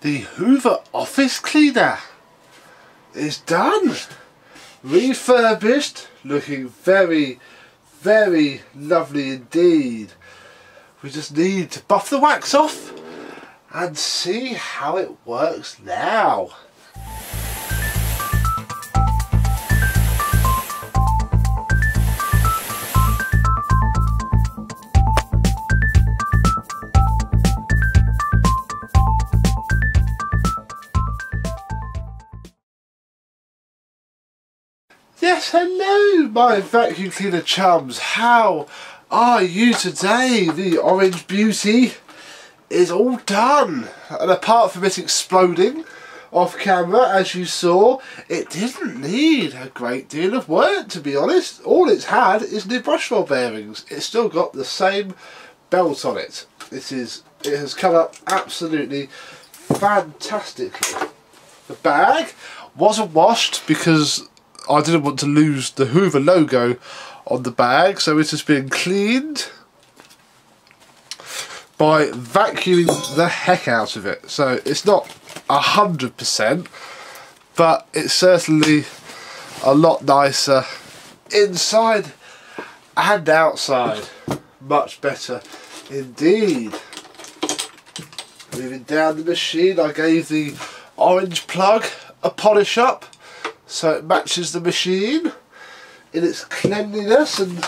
The Hoover office cleaner is done. Refurbished, looking very, very lovely indeed. We just need to buff the wax off and see how it works now. Yes, hello my vacuum cleaner chums, how are you today? The orange beauty is all done, and apart from it exploding off camera as you saw, it didn't need a great deal of work, to be honest. All it's had is new brush roll bearings. It's still got the same belt on it. It has come up absolutely fantastically. The bag wasn't washed because I didn't want to lose the Hoover logo on the bag, so it has been cleaned by vacuuming the heck out of it. So it's not 100%, but it's certainly a lot nicer inside and outside. Much better indeed. Moving down the machine, I gave the orange plug a polish up so it matches the machine in its cleanliness, and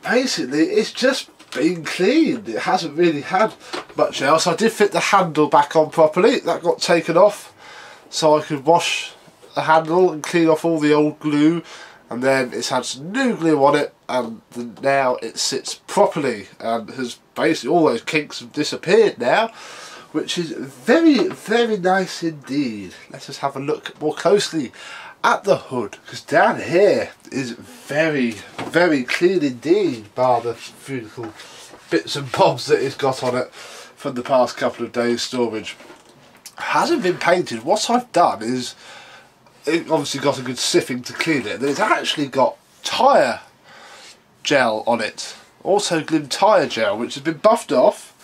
basically it's just been cleaned. It hasn't really had much else. I did fit the handle back on properly. That got taken off so I could wash the handle and clean off all the old glue, and then it's had some new glue on it, and now it sits properly and has basically, all those kinks have disappeared now, which is very, very nice indeed. Let us have a look more closely at the hood, because down here is very, very clean indeed, bar the few little bits and bobs that it's got on it from the past couple of days storage. Hasn't been painted. What I've done is, it obviously got a good sieving to clean it, then it's actually got tyre gel on it, also Glim tyre gel, which has been buffed off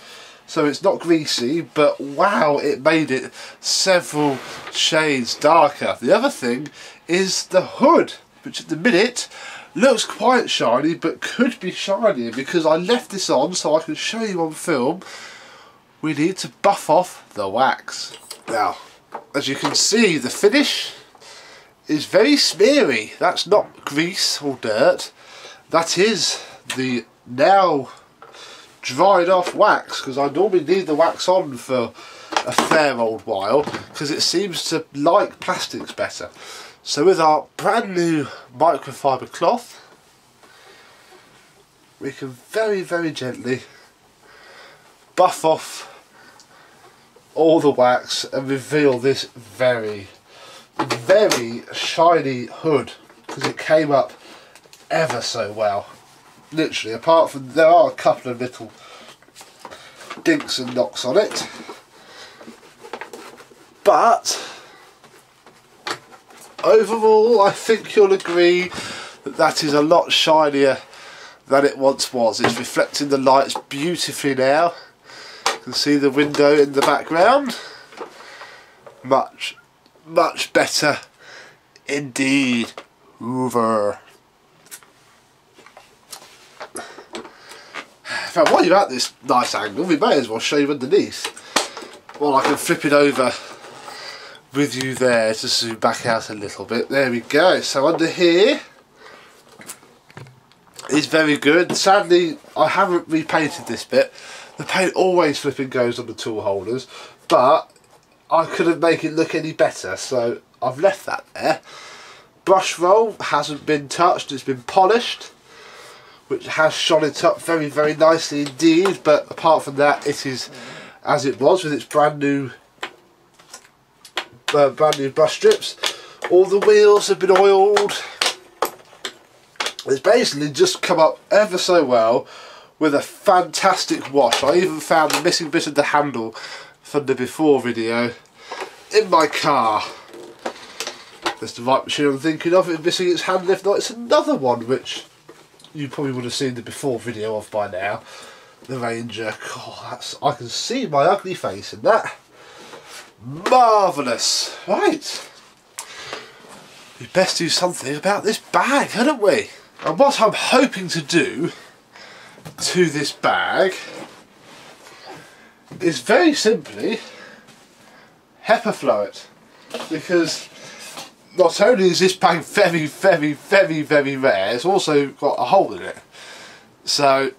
so it's not greasy, but wow, it made it several shades darker. The other thing is the hood, which at the minute looks quite shiny, but could be shinier, because I left this on so I can show you on film. We need to buff off the wax. Now, as you can see, the finish is very smeary. That's not grease or dirt. That is the now dried off wax, because I normally leave the wax on for a fair old while because it seems to like plastics better. So with our brand new microfiber cloth, we can very, very gently buff off all the wax and reveal this very, very shiny hood, because it came up ever so well. Literally, apart from there are a couple of little dinks and knocks on it, but overall I think you'll agree that that is a lot shinier than it once was. It's reflecting the lights beautifully now. You can see the window in the background. Much, much better indeed. Hoover. In fact, while you're at this nice angle, we may as well show you underneath. Well, I can flip it over with you there to zoom back out a little bit. There we go. So under here is very good. Sadly, I haven't repainted this bit. The paint always flipping goes on the tool holders, but I couldn't make it look any better, so I've left that there. Brush roll hasn't been touched, it's been polished, which has shone it up very, very nicely indeed, but apart from that, it is as it was with its brand new brush strips. All the wheels have been oiled. It's basically just come up ever so well with a fantastic wash. I even found the missing bit of the handle from the before video in my car. That's the right machine I'm thinking of. It's missing its handle. If not, it's another one which you probably would have seen the before video of by now. The Ranger. God, I can see my ugly face in that. Marvellous. Right. We best do something about this bag, hadn't we? And what I'm hoping to do to this bag is very simply HEPA flow it, because not only is this bag very, very, very, very rare, it's also got a hole in it. So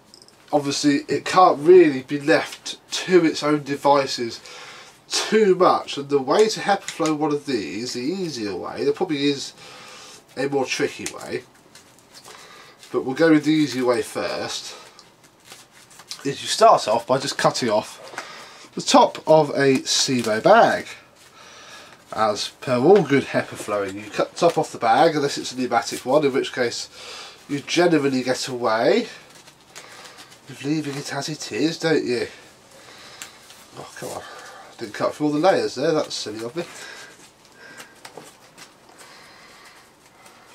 obviously it can't really be left to its own devices too much, and the way to HEPA flow one of these, the easier way, there probably is a more tricky way, but we'll go with the easier way first, is you start off by just cutting off the top of a SEMO bag. As per all good HEPA flowing, you cut the top off the bag unless it's a pneumatic one, in which case you generally get away with leaving it as it is, don't you? Oh, come on. Didn't cut through all the layers there, that's silly of me.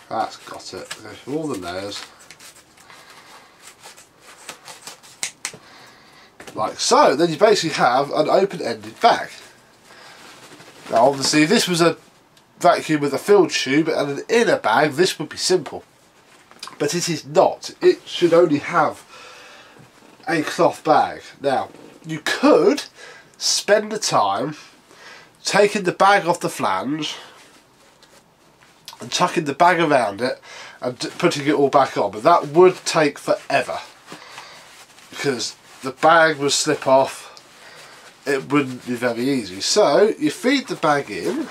That's got it. Go through all the layers. Like so, then you basically have an open-ended bag. Now obviously if this was a vacuum with a filled tube and an inner bag, this would be simple. But it is not. It should only have a cloth bag. Now, you could spend the time taking the bag off the flange and tucking the bag around it and putting it all back on, but that would take forever because the bag would slip off. It wouldn't be very easy. So you feed the bag in.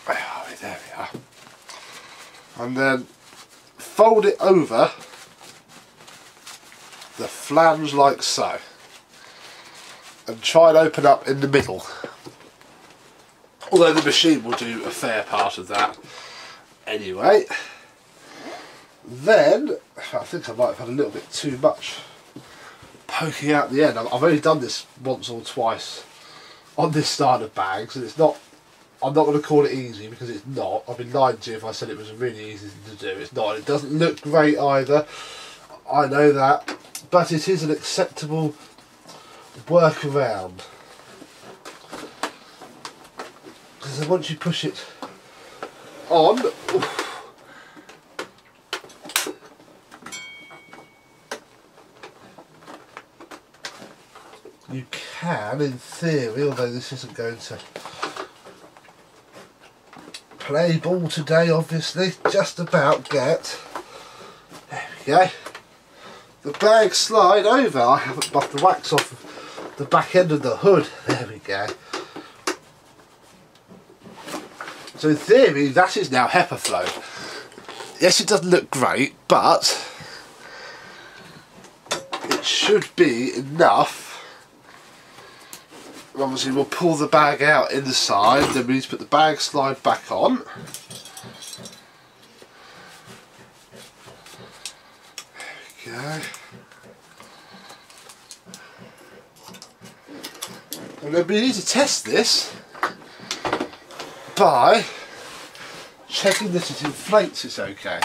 Where are we? There we are. And then fold it over the flange like so, and try and open up in the middle, although the machine will do a fair part of that anyway. Then I think I might have had a little bit too much poking out the end. I've only done this once or twice on this style of bags, and it's not, I'm not going to call it easy because it's not. I've been lying to you if I said it was a really easy thing to do. It's not. It doesn't look great either, I know that, but it is an acceptable workaround. Because once you push it on, you can, in theory, although this isn't going to play ball today obviously, just about get, there we go, the bag slide over. I haven't buffed the wax off the back end of the hood, there we go. So in theory that is now HEPA flow. Yes, it doesn't look great, but it should be enough. Obviously we'll pull the bag out in the side, then we need to put the bag slide back on. There we go. And then we need to test this by checking that it inflates, it's okay.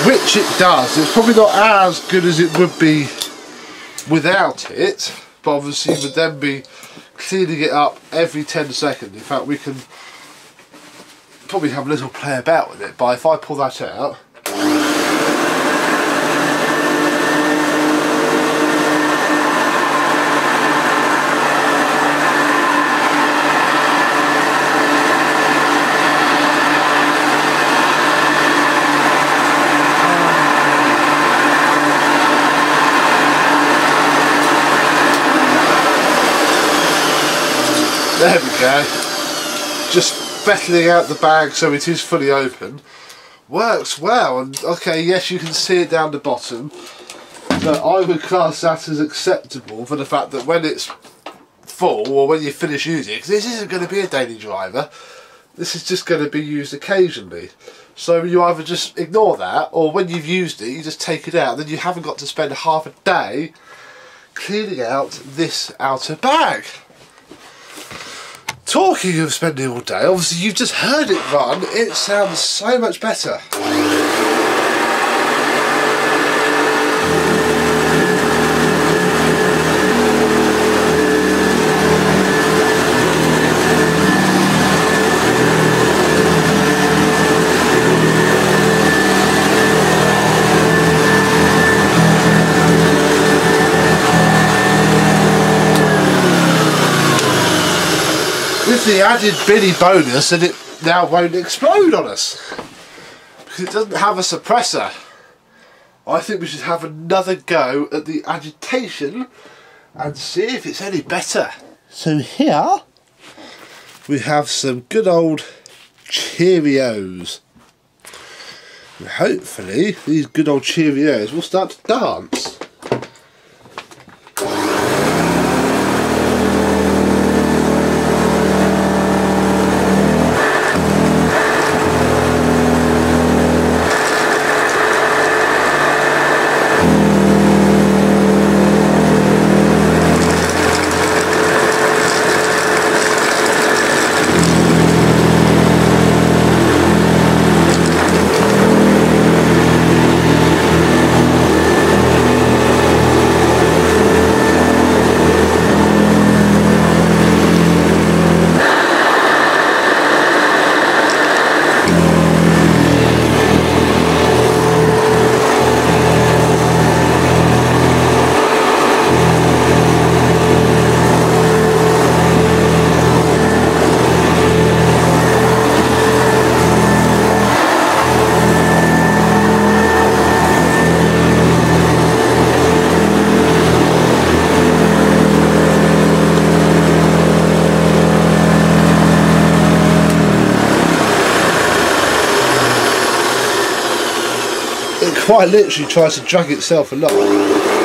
Which it does. It's probably not as good as it would be without it, but obviously you would then be cleaning it up every 10 seconds. In fact, we can probably have a little play about with it, but if I pull that out, there we go, just fettling out the bag so it is fully open. Works well, and okay, yes, you can see it down the bottom, but I would class that as acceptable for the fact that when it's full, or when you finish using it, because this isn't going to be a daily driver, this is just going to be used occasionally. So you either just ignore that, or when you've used it, you just take it out. Then you haven't got to spend half a day cleaning out this outer bag. Talking of spending all day, obviously you've just heard it run. It sounds so much better. With the added Billy bonus that it now won't explode on us because it doesn't have a suppressor. I think we should have another go at the agitation and see if it's any better. So here we have some good old Cheerios. And hopefully these good old Cheerios will start to dance. It quite literally tries to drag itself along.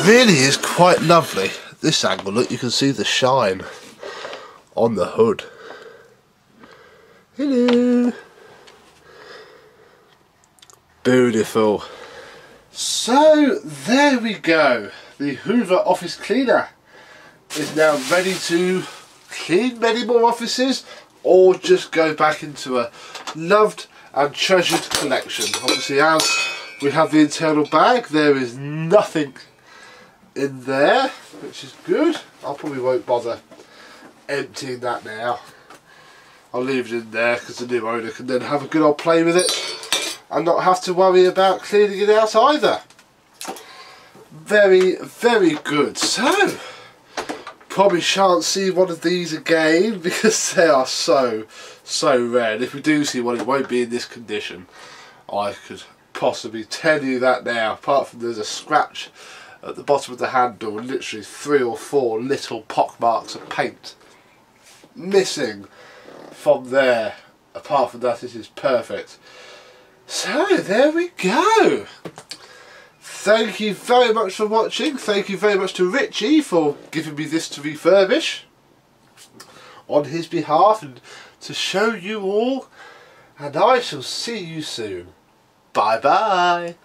Really is quite lovely. This angle, look, you can see the shine on the hood. Hello. Beautiful. So there we go. The Hoover office cleaner is now ready to clean many more offices or just go back into a loved and treasured collection. Obviously, as we have the internal bag, there is nothing in there, which is good. I probably won't bother emptying that now. I'll leave it in there because the new owner can then have a good old play with it and not have to worry about cleaning it out either. Very, very good. So, probably shan't see one of these again because they are so rare. And if we do see one, it won't be in this condition. I could possibly tell you that now, apart from there's a scratch at the bottom of the handle and literally 3 or 4 little pock marks of paint missing from there. Apart from that, it is perfect. So there we go. Thank you very much for watching. Thank you very much to Richie for giving me this to refurbish on his behalf and to show you all, and I shall see you soon. Bye bye.